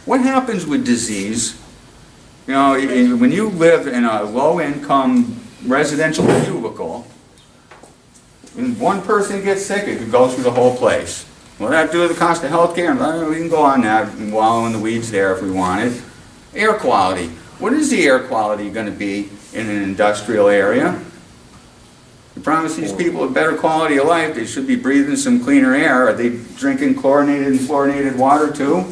What happens with disease? You know, when you live in a low-income residential cubicle, and one person gets sick, it could go through the whole place. What does that do to the cost of health care? We can go on that and wallow in the weeds there if we wanted. Air quality. What is the air quality going to be in an industrial area? You promise these people a better quality of life. They should be breathing some cleaner air. Are they drinking chlorinated and fluorinated water too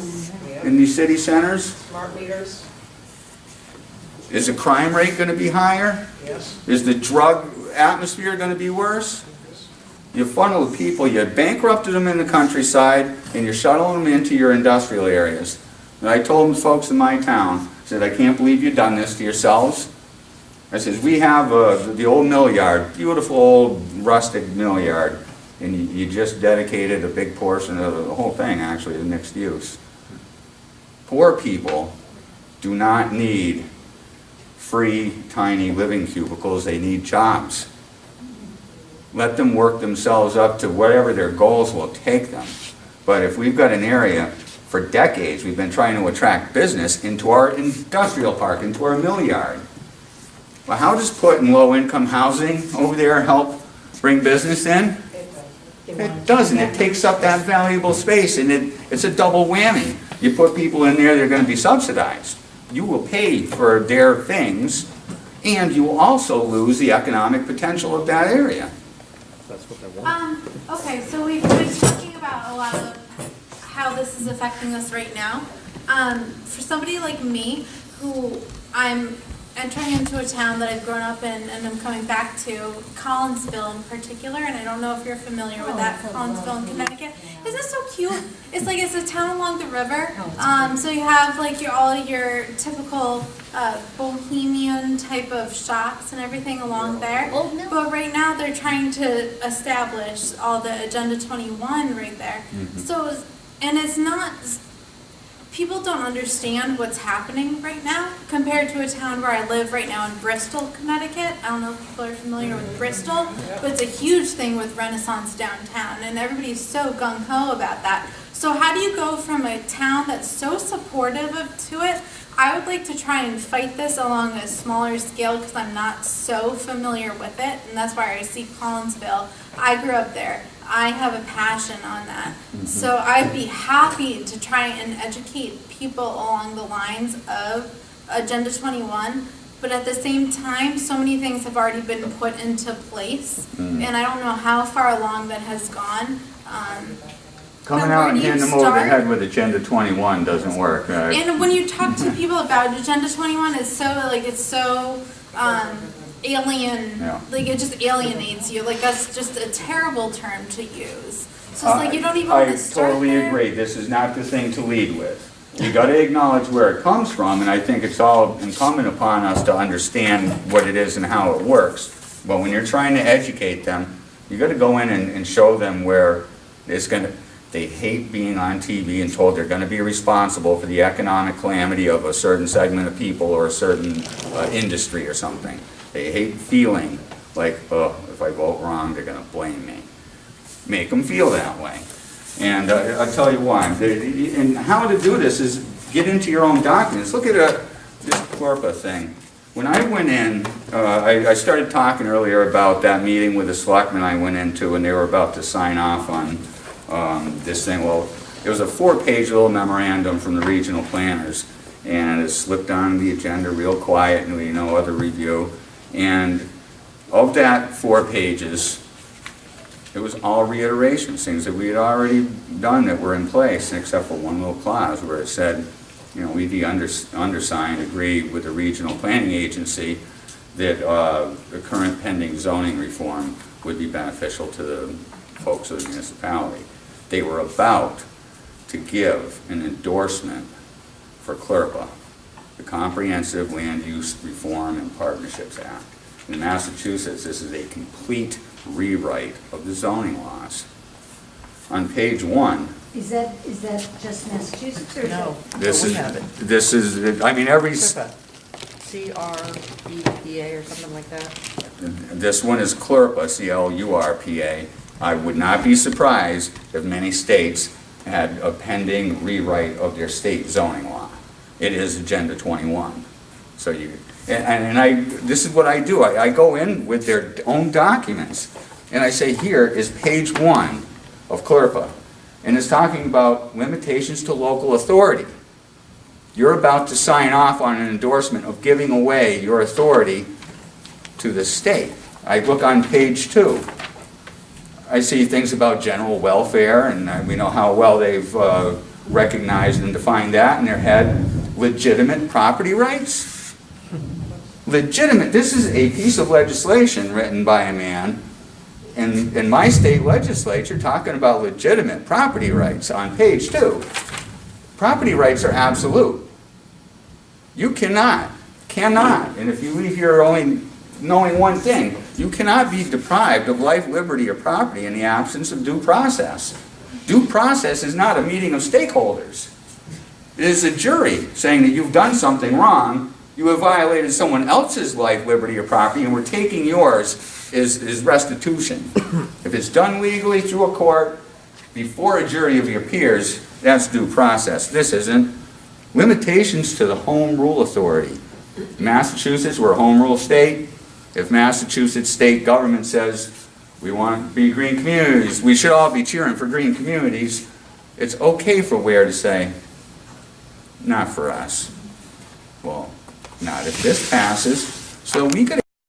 in these city centers? Smart meters? Is the crime rate going to be higher? Yes. Is the drug atmosphere going to be worse? You funnel people, you bankrupted them in the countryside, and you're shuttling them into your industrial areas. And I told the folks in my town, I said, I can't believe you've done this to yourselves. I said, we have the old mill yard, beautiful old rustic mill yard, and you just dedicated a big portion of the whole thing, actually, to mixed use. Poor people do not need free, tiny living cubicles. They need jobs. Let them work themselves up to whatever their goals will take them. But if we've got an area, for decades, we've been trying to attract business into our industrial park, into our mill yard. Well, how does putting low-income housing over there help bring business in? It doesn't. It takes up that valuable space, and it's a double whammy. You put people in there, they're going to be subsidized. You will pay for their things, and you will also lose the economic potential of that area. That's what they want. Okay, so we've been talking about a lot of how this is affecting us right now. For somebody like me, who I'm entering into a town that I've grown up in and I'm coming back to, Collinsville in particular, and I don't know if you're familiar with that, Collinsville in Connecticut. Isn't it so cute? It's like it's a town along the river. So you have like all your typical bohemian type of shops and everything along there. But right now they're trying to establish all the Agenda 21 right there. So, and it's not, people don't understand what's happening right now compared to a town where I live right now in Bristol, Connecticut. I don't know if people are familiar with Bristol, but it's a huge thing with Renaissance downtown, and everybody's so gung-ho about that. So how do you go from a town that's so supportive to it? I would like to try and fight this along a smaller scale because I'm not so familiar with it, and that's why I see Collinsville. I grew up there. I have a passion on that. So I'd be happy to try and educate people along the lines of Agenda 21, but at the same time, so many things have already been put into place, and I don't know how far along that has gone. Coming out and hitting them over the head with Agenda 21 doesn't work. And when you talk to people about Agenda 21, it's so alien, like it just alienates you. Like that's just a terrible term to use. So it's like you don't even want to start I totally agree. This is not the thing to lead with. You got to acknowledge where it comes from, and I think it's all incumbent upon us to understand what it is and how it works. But when you're trying to educate them, you got to go in and show them where it's going to. They hate being on TV and told they're going to be responsible for the economic calamity of a certain segment of people or a certain industry or something. They hate feeling like, oh, if I vote wrong, they're going to blame me. Make them feel that way. And I'll tell you why. And how to do this is get into your own documents. Look at this Corpa thing. When I went in, I started talking earlier about that meeting with the selectmen I went into, and they were about to sign off on this thing. Well, it was a 4-page little memorandum from the regional planners, and it slipped on the agenda real quiet, and no other review. And of that 4 pages, it was all reiterations, things that we had already done that were in place, except for one little clause where it said, we, the undersigned, agree with the regional planning agency that the current pending zoning reform would be beneficial to the folks of the municipality. They were about to give an endorsement for CLRPA, the Comprehensive Land Use Reform and Partnerships Act. In Massachusetts, this is a complete rewrite of the zoning laws. On page 1, Is that just Massachusetts or? No. this is, I mean, every, CREPA or something like that. this one is CLRPA, C-L-U-R-P-A. I would not be surprised if many states had a pending rewrite of their state zoning law. It is Agenda 21. So this is what I do. I go in with their own documents, and I say, here is page 1 of CLRPA, and it's talking about limitations to local authority. You're about to sign off on an endorsement of giving away your authority to the state. I look on page 2. I see things about general welfare, and we know how well they've recognized and defined that in their head. Legitimate property rights? Legitimate. This is a piece of legislation written by a man in my state legislature talking about legitimate property rights on page 2. Property rights are absolute. You cannot, and if you leave here only knowing one thing, you cannot be deprived of life, liberty, or property in the absence of due process. Due process is not a meeting of stakeholders. It is a jury saying that you've done something wrong, you have violated someone else's life, liberty, or property, and we're taking yours is restitution. If it's done legally through a court, before a jury of your peers, that's due process. This isn't. Limitations to the home rule authority. Massachusetts, we're a home rule state. If Massachusetts state government says we want to be green communities, we should all be cheering for green communities, it's okay for Ware to say, not for us. Well, not if this passes. So we could